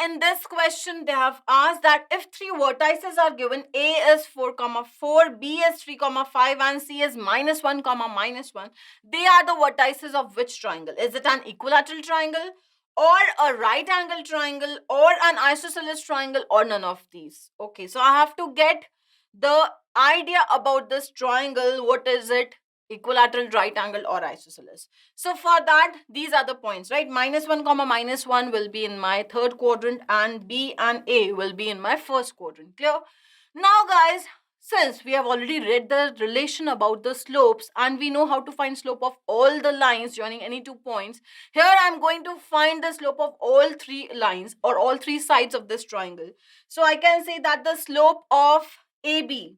in this question, they have asked that if three vertices are given, A is 4, 4, B is 3, 5, and C is minus 1, minus 1, they are the vertices of which triangle? Is it an equilateral triangle, or a right angle triangle, or an isosceles triangle, or none of these? Okay, so I have to get the idea about this triangle. What is it? Equilateral, right angle, or isosceles? So for that, these are the points, right? Minus 1 comma minus 1 will be in my third quadrant, and B and A will be in my first quadrant. Clear? Now guys, since we have already read the relation about the slopes and we know how to find slope of all the lines joining any 2 points, here I'm going to find the slope of all 3 lines or all 3 sides of this triangle. So I can say that the slope of AB,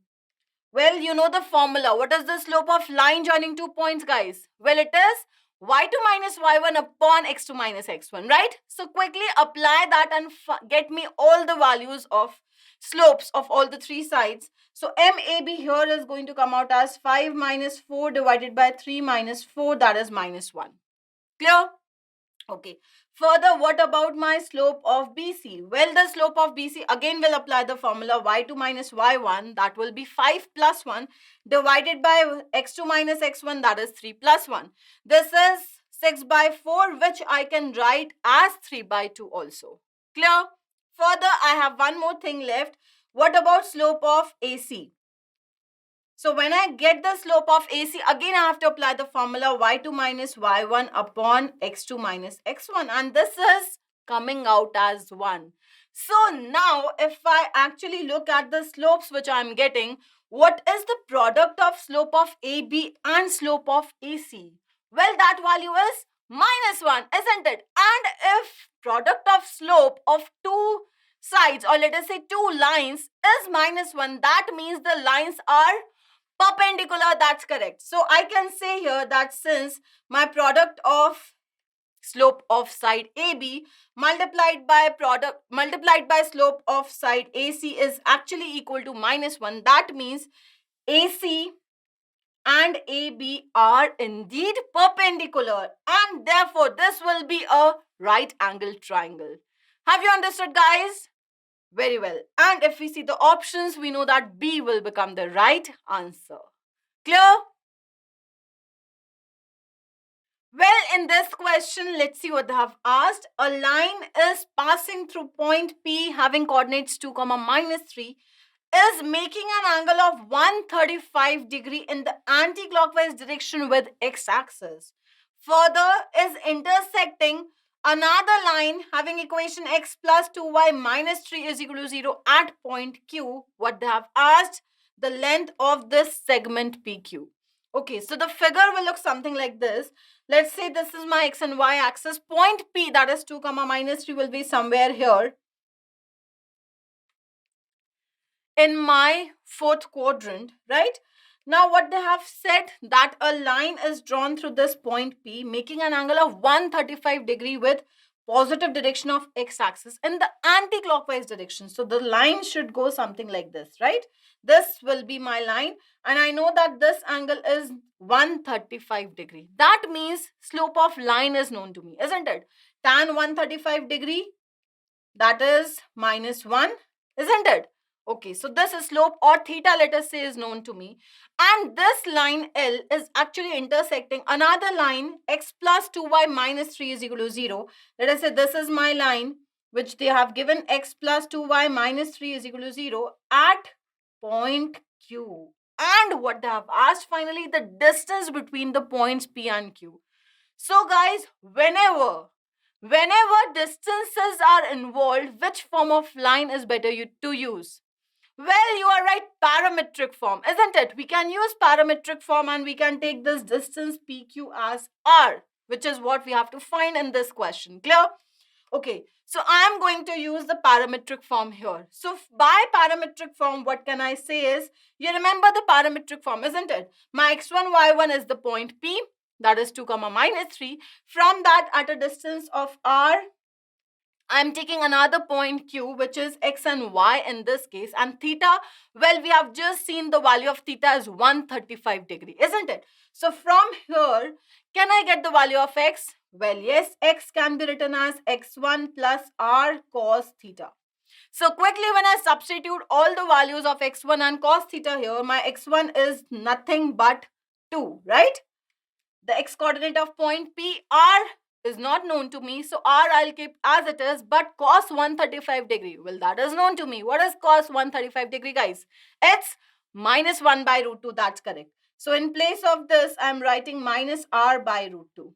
well, you know the formula. What is the slope of line joining 2 points, guys? Well, it is y2 minus y1 upon x2 minus x1, right? So quickly apply that and get me all the values of slopes of all the 3 sides. So MAB here is going to come out as 5 minus 4 divided by 3 minus 4, that is minus 1. Clear? Okay. Further, what about my slope of BC? Well, the slope of BC, again will apply the formula y2 minus y1, that will be 5 plus 1 divided by x2 minus x1, that is 3 plus 1. This is 6 by 4, which I can write as 3 by 2 also. Clear? Further, I have one more thing left. What about slope of AC? So when I get the slope of AC, again I have to apply the formula y2 minus y1 upon x2 minus x1, and this is coming out as 1. So now if I actually look at the slopes which I am getting, what is the product of slope of AB and slope of AC? Well, that value is minus 1, isn't it? And if product of slope of 2 sides, or let us say 2 lines, is minus 1, that means the lines are perpendicular. That's correct. So I can say here that since my product of slope of side AB multiplied by slope of side AC is actually equal to minus 1, that means AC and AB are indeed perpendicular, and therefore this will be a right angle triangle. Have you understood, guys? Very well. And if we see the options, we know that B will become the right answer. Clear? Well, in this question, let's see what they have asked. A line is passing through point P having coordinates 2, minus 3, is making an angle of 135 degree in the anti-clockwise direction with x-axis. Further, is intersecting another line having equation x plus 2y minus 3 is equal to 0 at point Q. What they have asked, the length of this segment PQ. Okay, so the figure will look something like this. Let's say this is my x and y axis. Point P, that is 2, minus 3, will be somewhere here in my fourth quadrant, right? Now what they have said, that a line is drawn through this point P making an angle of 135 degree with positive direction of x-axis in the anti-clockwise direction. So the line should go something like this, right? This will be my line, and I know that this angle is 135 degree. That means slope of line is known to me, isn't it? Tan 135 degree, that is minus 1, isn't it? Okay, so this is slope, or theta, let us say, is known to me. And this line L is actually intersecting another line x plus 2y minus 3 is equal to 0. Let us say this is my line which they have given x plus 2y minus 3 is equal to 0 at point Q. And what they have asked finally, the distance between the points P and Q. So guys, whenever distances are involved, which form of line is better to use? Well, you are right, parametric form, isn't it? We can use parametric form and we can take this distance PQ as R, which is what we have to find in this question. Clear? Okay, so I am going to use the parametric form here. So by parametric form, what can I say is, you remember the parametric form, isn't it? My x1, y1 is the point P, that is 2, minus 3. From that, at a distance of R, I am taking another point Q, which is x and y in this case, and theta, well, we have just seen the value of theta is 135 degree, isn't it? So from here, can I get the value of x? Well, yes, x can be written as x1 plus r cos theta. So quickly, when I substitute all the values of x1 and cos theta here, my x1 is nothing but 2, right? The x coordinate of point P, R is not known to me, so R I'll keep as it is, but cos 135 degree, well, that is known to me. What is cos 135 degree, guys? It's minus 1 by root 2, that's correct. So in place of this, I'm writing minus R by root 2.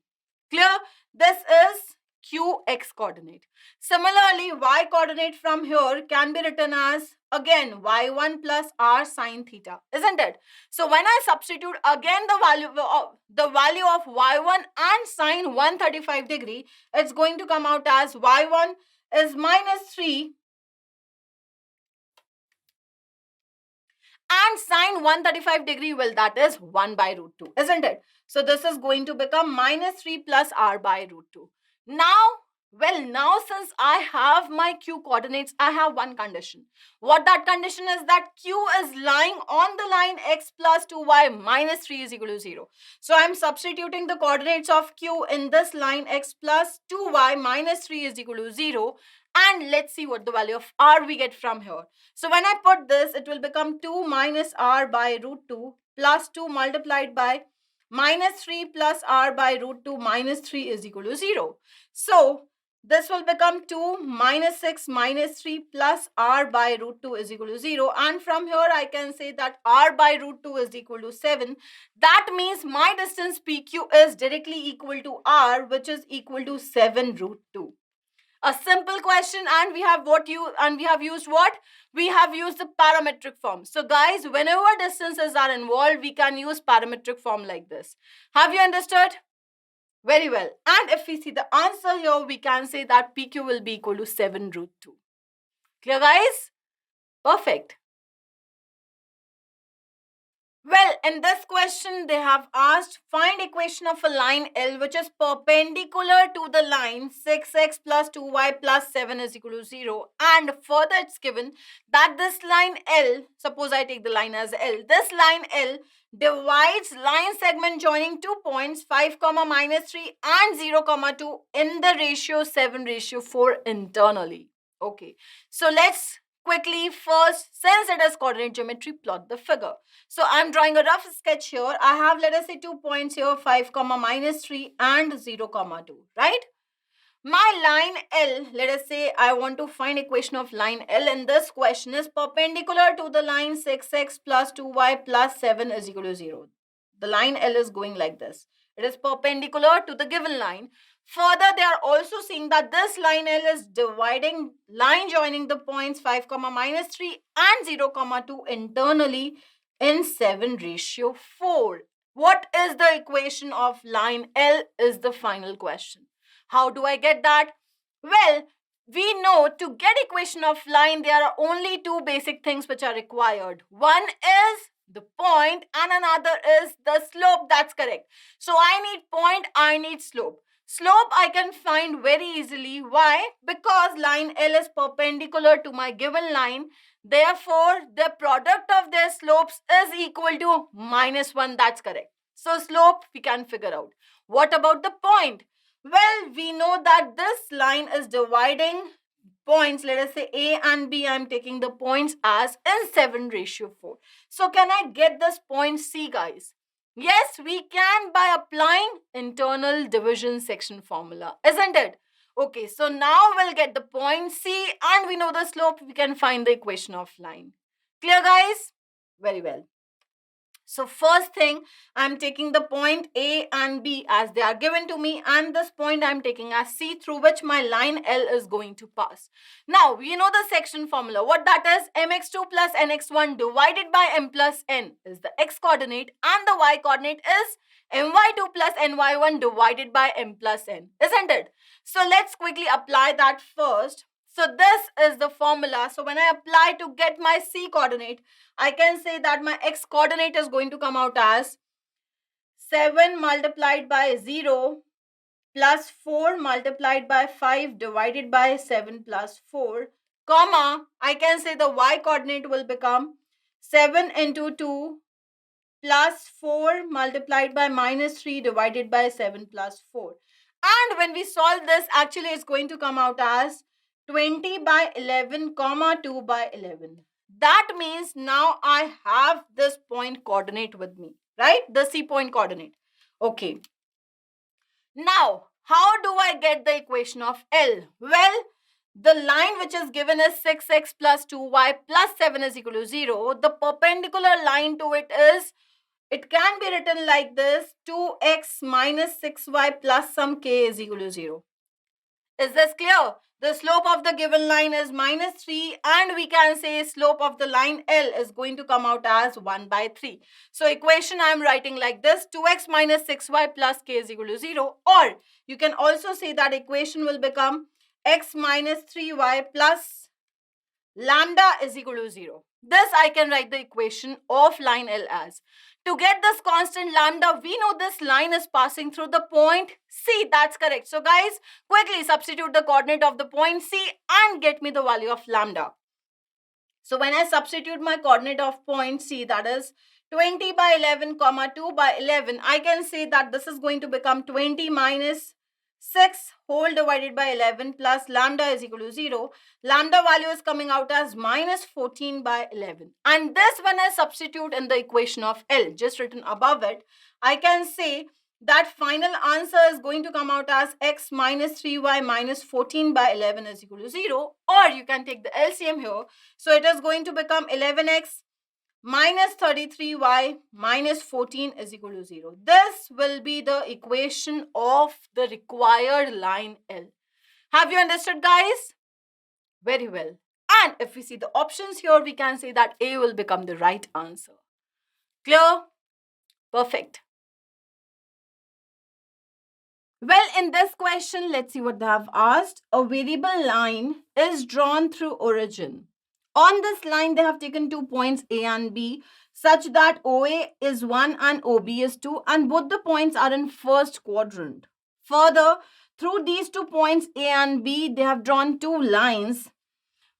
Clear? This is qx coordinate. Similarly, y coordinate from here can be written as again y1 plus r sine theta, isn't it? So when I substitute again the value of y1 and sine 135 degree, it's going to come out as y1 is minus 3 and sine 135 degree, well, that is 1 by root 2, isn't it? So this is going to become minus 3 plus r by root 2. Now since I have my q coordinates, I have one condition. What that condition is that q is lying on the line x plus 2y minus 3 is equal to 0. So I'm substituting the coordinates of q in this line x plus 2y minus 3 is equal to 0. And let's see what the value of r we get from here. So when I put this, it will become 2 minus r by root 2 plus 2 multiplied by minus 3 plus r by root 2 minus 3 is equal to 0. So this will become 2 minus 6 minus 3 plus r by root 2 is equal to 0. And from here I can say that r by root 2 is equal to 7. That means my distance PQ is directly equal to r, which is equal to 7 root 2. A simple question, and we have used what? We have used the parametric form. So guys, whenever distances are involved, we can use parametric form like this. Have you understood? Very well. And if we see the answer here, we can say that PQ will be equal to 7 root 2. Clear, guys? Perfect. Well, in this question, they have asked find equation of a line L which is perpendicular to the line 6x plus 2y plus 7 is equal to 0. And further it's given that this line L, suppose I take the line as L, this line L divides line segment joining 2 points 5 comma minus 3 and 0 comma 2 in the ratio 7 ratio 4 internally. Okay, so let's quickly first, since it is coordinate geometry, plot the figure. So I'm drawing a rough sketch here. I have, let us say, 2 points here, 5 comma minus 3 and 0 comma 2, right? My line L, let us say I want to find equation of line L in this question is perpendicular to the line 6x plus 2y plus 7 is equal to 0. The line L is going like this. It is perpendicular to the given line. Further, they are also seeing that this line L is dividing line joining the points 5 comma minus 3 and 0 comma 2 internally in 7 ratio 4. What is the equation of line L is the final question. How do I get that? Well, we know to get equation of line, there are only two basic things which are required. One is the point and another is the slope. That's correct. So I need point, I need slope. Slope I can find very easily. Why? Because line L is perpendicular to my given line. Therefore, the product of their slopes is equal to minus 1. That's correct. So slope we can figure out. What about the point? Well, we know that this line is dividing points, let us say A and B. I'm taking the points as in 7 ratio 4. So can I get this point C, guys? Yes, we can by applying internal division section formula, isn't it? Okay, so now we'll get the point C and we know the slope. We can find the equation of line. Clear, guys? Very well. So first thing, I'm taking the point A and B as they are given to me, and this point I'm taking as C through which my line L is going to pass. Now, we know the section formula. What that is? Mx2 plus nx1 divided by m plus n is the x coordinate and the y coordinate is my2 plus ny1 divided by m plus n, isn't it? So let's quickly apply that first. So this is the formula. So when I apply to get my C coordinate, I can say that my x coordinate is going to come out as 7 multiplied by 0 plus 4 multiplied by 5 divided by 7 plus 4, comma, I can say the y coordinate will become 7 into 2 plus 4 multiplied by minus 3 divided by 7 plus 4. And when we solve this, actually it's going to come out as 20 by 11 comma 2 by 11. That means now I have this point coordinate with me, right? The C point coordinate. Okay. Now, how do I get the equation of L? Well, the line which is given is 6x plus 2y plus 7 is equal to 0. The perpendicular line to it is, it can be written like this, 2x minus 6y plus some k is equal to 0. Is this clear? The slope of the given line is minus 3 and we can say slope of the line L is going to come out as 1 by 3. So equation I am writing like this, 2x minus 6y plus k is equal to 0, or you can also say that equation will become x minus 3y plus lambda is equal to 0. This I can write the equation of line L as. To get this constant lambda, we know this line is passing through the point C. That's correct. So guys, quickly substitute the coordinate of the point C and get me the value of lambda. So when I substitute my coordinate of point C, that is 20 by 11 comma 2 by 11, I can say that this is going to become 20 minus 6 whole divided by 11 plus lambda is equal to 0. Lambda value is coming out as minus 14 by 11. And this when I substitute in the equation of L, just written above it, I can say that final answer is going to come out as x minus 3y minus 14 by 11 is equal to 0. Or you can take the LCM here. So it is going to become 11x minus 33y minus 14 is equal to 0. This will be the equation of the required line L. Have you understood, guys? Very well. And if we see the options here, we can say that A will become the right answer. Clear? Perfect. Well, in this question, let's see what they have asked. A variable line is drawn through origin. On this line, they have taken 2 points A and B such that OA is 1 and OB is 2 and both the points are in first quadrant. Further, through these 2 points A and B, they have drawn 2 lines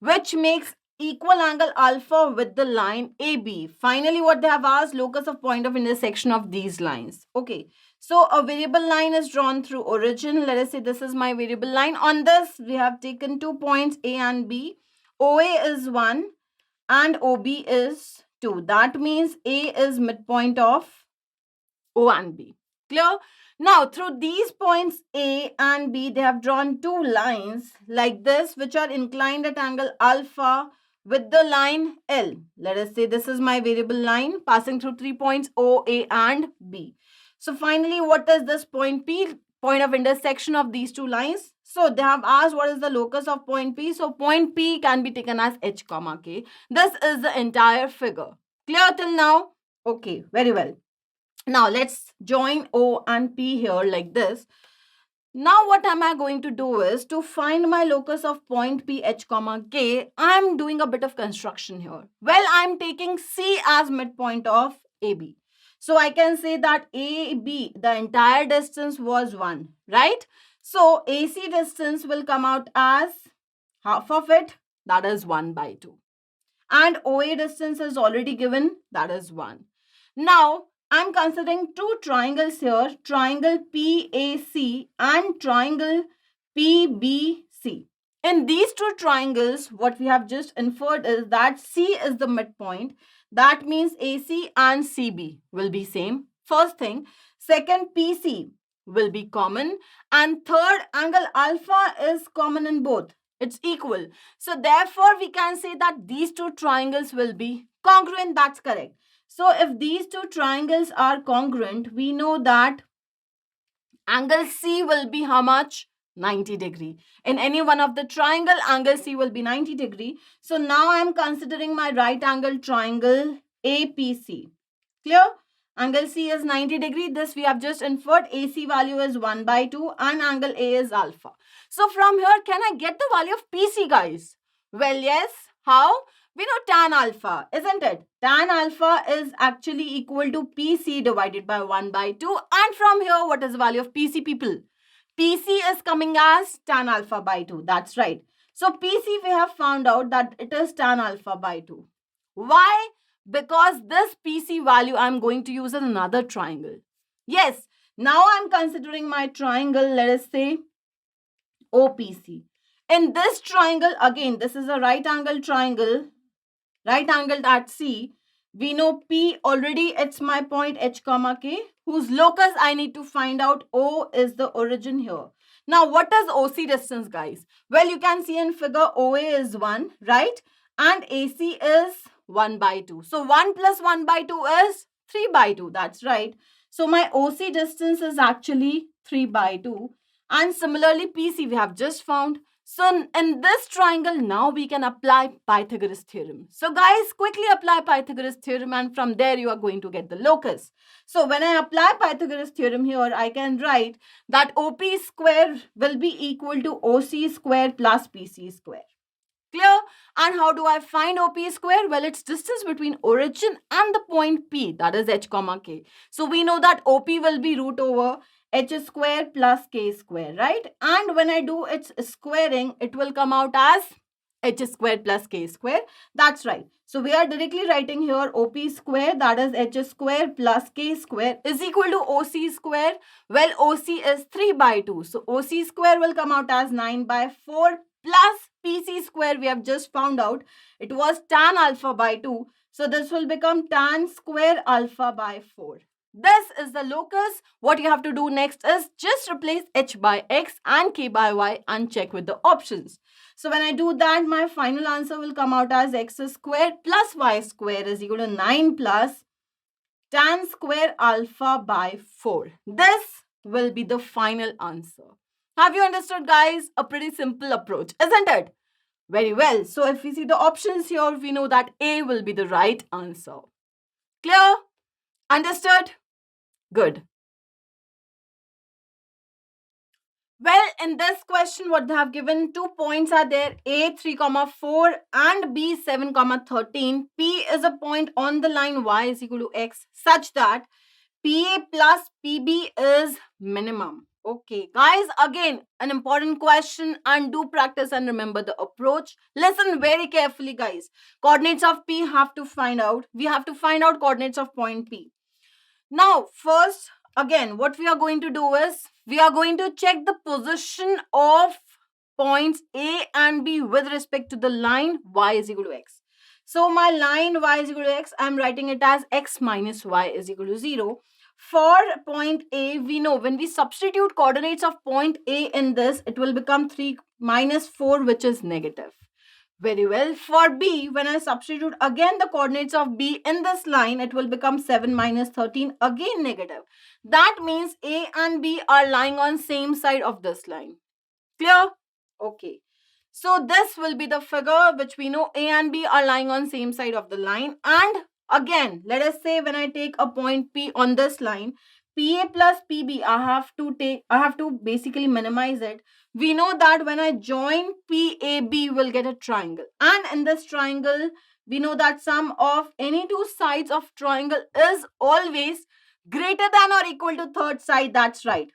which makes equal angle alpha with the line AB. Finally, what they have asked, locus of point of intersection of these lines. Okay, so a variable line is drawn through origin. Let us say this is my variable line. On this, we have taken 2 points A and B. OA is 1 and OB is 2. That means A is midpoint of O and B. Clear? Now, through these points A and B, they have drawn 2 lines like this, which are inclined at angle alpha with the line L. Let us say this is my variable line passing through 3 points O, A and B. So finally, what is this point P? Point of intersection of these 2 lines. So they have asked what is the locus of point P. So point P can be taken as H comma K. This is the entire figure. Clear till now? Okay, very well. Now let's join O and P here like this. Now what am I going to do is to find my locus of point P H comma K. I'm doing a bit of construction here. Well, I'm taking C as midpoint of AB. So I can say that AB, the entire distance was 1, right? So AC distance will come out as half of it, that is 1 by 2. And OA distance is already given, that is 1. Now, I'm considering 2 triangles here, triangle PAC and triangle PBC. In these 2 triangles, what we have just inferred is that C is the midpoint. That means AC and CB will be same. First thing. Second, PC will be common. And third, angle alpha is common in both. It's equal. So therefore, we can say that these 2 triangles will be congruent. That's correct. So if these 2 triangles are congruent, we know that angle C will be how much? 90 degree. In any one of the triangle, angle C will be 90 degree. So now I am considering my right angle triangle APC. Clear? Angle C is 90 degree. This we have just inferred. AC value is 1 by 2 and angle A is alpha. So from here, can I get the value of PC, guys? Well, yes. How? We know tan alpha, isn't it? Tan alpha is actually equal to PC divided by 1 by 2. And from here, what is the value of PC, people? PC is coming as tan alpha by 2. That's right. So PC, we have found out that it is tan alpha by 2. Why? Because this PC value I'm going to use in another triangle. Yes, Now I'm considering my triangle, let us say OPC. In this triangle, again, this is a right angle triangle, right angled at C. We know P already, it's my point H comma K, whose locus I need to find out. O is the origin here. Now, what is OC distance, guys? Well, you can see in figure OA is 1, right? And AC is 1 by 2. So, 1 plus 1 by 2 is 3 by 2. That's right. So, my OC distance is actually 3 by 2. And similarly, PC we have just found. So in this triangle, now we can apply Pythagoras theorem. So guys, quickly apply Pythagoras theorem and from there you are going to get the locus. So when I apply Pythagoras theorem here, I can write that OP square will be equal to OC square plus PC square. Clear? And how do I find OP square? Well, it's distance between origin and the point P, that is H comma K. So we know that OP will be root over H square plus K square, right? And when I do its squaring, it will come out as H square plus K square. That's right. So we are directly writing here OP square, that is H square plus K square is equal to OC square. Well, OC is 3 by 2. So OC square will come out as 9 by 4 plus PC square. We have just found out it was tan alpha by 2. So this will become tan square alpha by 4. This is the locus. What you have to do next is just replace H by X and K by Y and check with the options. So when I do that, my final answer will come out as X square plus Y square is equal to 9 plus tan square alpha by 4. This will be the final answer. Have you understood, guys? A pretty simple approach, isn't it? Very well. So if we see the options here, we know that A will be the right answer. Clear? Understood? Good. Well, in this question, what they have given, 2 points are there, A 3, 4 and B 7, 13. P is a point on the line y is equal to x such that PA plus PB is minimum. Okay, guys, again, an important question and do practice and remember the approach. Listen very carefully, guys. Coordinates of P have to find out. We have to find out coordinates of point P. Now, first, again, what we are going to do is we are going to check the position of points A and B with respect to the line y is equal to x. So, my line y is equal to x, I am writing it as x minus y is equal to 0. For point A, we know when we substitute coordinates of point A in this, it will become 3 minus 4, which is negative. Very well. For B, when I substitute again the coordinates of B in this line, it will become 7 minus 13, again negative. That means A and B are lying on same side of this line. Clear? Okay. So this will be the figure which we know A and B are lying on same side of the line. And again, let us say when I take a point P on this line, PA plus PB, I have to basically minimize it. We know that when I join PAB, we'll get a triangle. And in this triangle, we know that sum of any two sides of triangle is always greater than or equal to third side. That's right.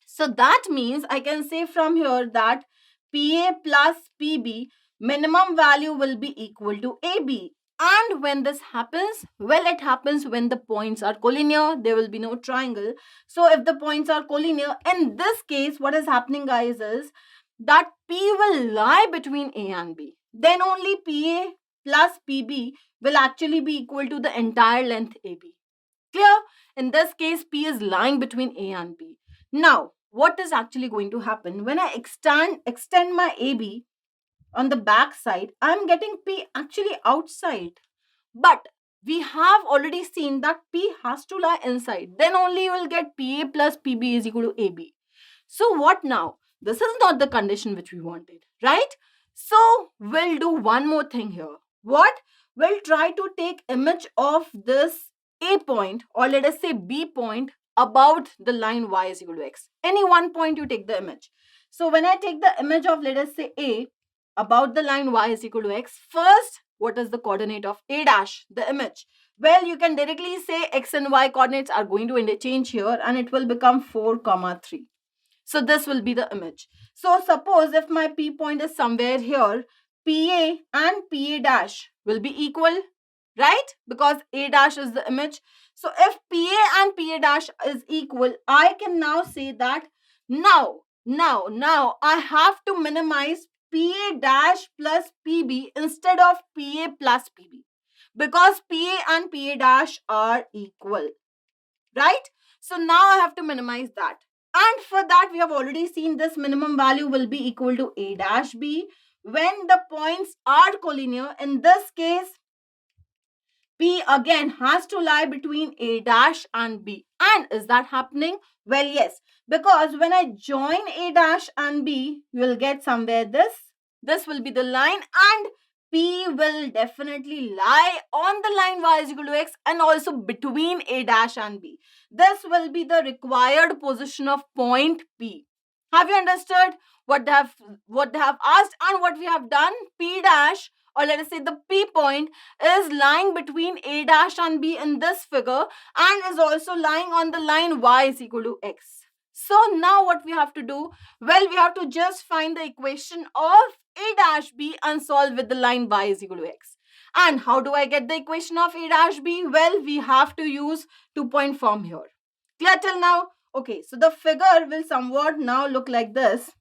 So that means I can say from here that PA plus PB minimum value will be equal to AB. And when this happens, well, it happens when the points are collinear, there will be no triangle. So if the points are collinear, in this case, what is happening, guys, is that P will lie between A and B. Then only PA plus PB will actually be equal to the entire length AB. Clear? In this case, P is lying between A and B. Now, what is actually going to happen? When I extend my AB, on the back side, I'm getting P actually outside. But we have already seen that P has to lie inside. Then only you will get PA plus PB is equal to AB. So what now? This is not the condition which we wanted, right? So we'll do one more thing here. What? We'll try to take image of this A point, or let us say B point, about the line y is equal to x. Any one point you take the image. So when I take the image of, let us say, A, about the line y is equal to x, first, what is the coordinate of A dash, the image? Well, you can directly say x and y coordinates are going to interchange here and it will become 4, 3. So this will be the image. So suppose if my P point is somewhere here, PA and PA dash will be equal, right? Because A dash is the image. So if PA and PA dash is equal, I can now say that now I have to minimize PA dash plus PB instead of PA plus PB, because PA and PA dash are equal, right? So now I have to minimize that. And for that, we have already seen this minimum value will be equal to A dash B when the points are collinear. In this case, P again has to lie between A dash and B. And is that happening? Well, yes, because when I join A dash and B, you will get somewhere this. This will be the line, and P will definitely lie on the line y is equal to x and also between A dash and B. This will be the required position of point P. Have you understood what they have asked and what we have done? P dash, or let us say the P point, is lying between A dash and B in this figure and is also lying on the line y is equal to x. So now what we have to do? Well, we have to just find the equation of A dash B and solve with the line y is equal to x. And how do I get the equation of A dash B? Well, we have to use 2-point form here. Clear till now? Okay, so the figure will somewhat now look like this.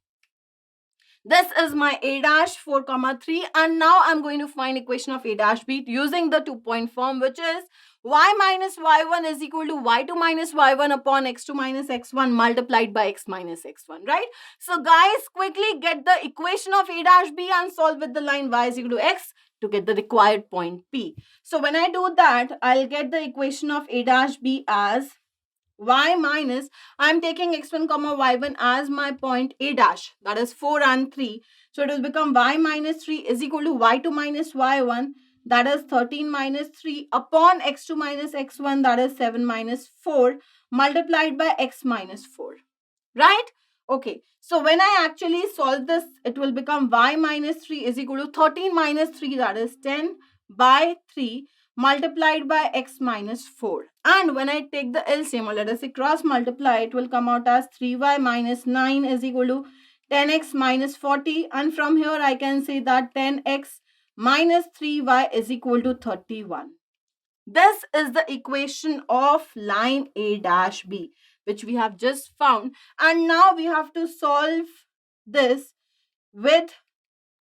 This is my A dash 4 comma 3, and now I'm going to find equation of A dash B using the 2-point form, which is y minus y1 is equal to y2 minus y1 upon x2 minus x1 multiplied by x minus x1, right? So guys, quickly get the equation of A dash B and solve with the line y is equal to x to get the required point P. So when I do that, I'll get the equation of A dash B as y minus, I'm taking x1 comma y1 as my point A dash, that is 4 and 3. So it will become y minus 3 is equal to y2 minus y1, that is 13 minus 3 upon x2 minus x1, that is 7 minus 4 multiplied by x minus 4, right? Okay, so when I actually solve this, it will become y minus 3 is equal to 13 minus 3, that is 10 by 3 multiplied by x minus 4. And when I take the LCM, or let us say cross multiply, it will come out as 3y minus 9 is equal to 10x minus 40. And from here I can say that 10x minus 3y is equal to 31. This is the equation of line A dash B, which we have just found. And now we have to solve this with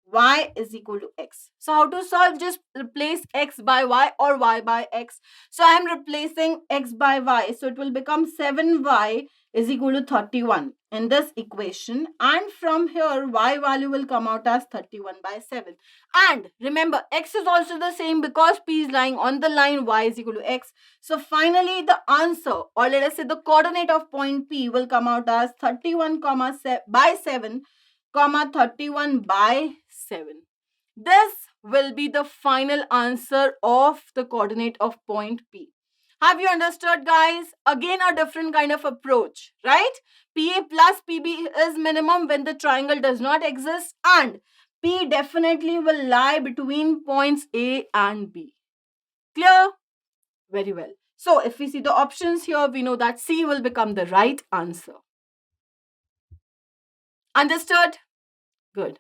y is equal to x. So how to solve? Just replace x by y or y by x. So I am replacing x by y. So it will become 7y is equal to 31 in this equation. And from here, y value will come out as 31 by 7. And remember, x is also the same because p is lying on the line y is equal to x. So finally, the answer, or let us say the coordinate of point P, will come out as 31 by 7 comma 31 by 7. This will be the final answer of the coordinate of point P. Have you understood, guys? Again, a different kind of approach, right? PA plus PB is minimum when the triangle does not exist, and P definitely will lie between points A and B. Clear? Very well. So if we see the options here, we know that C will become the right answer. Understood? Good.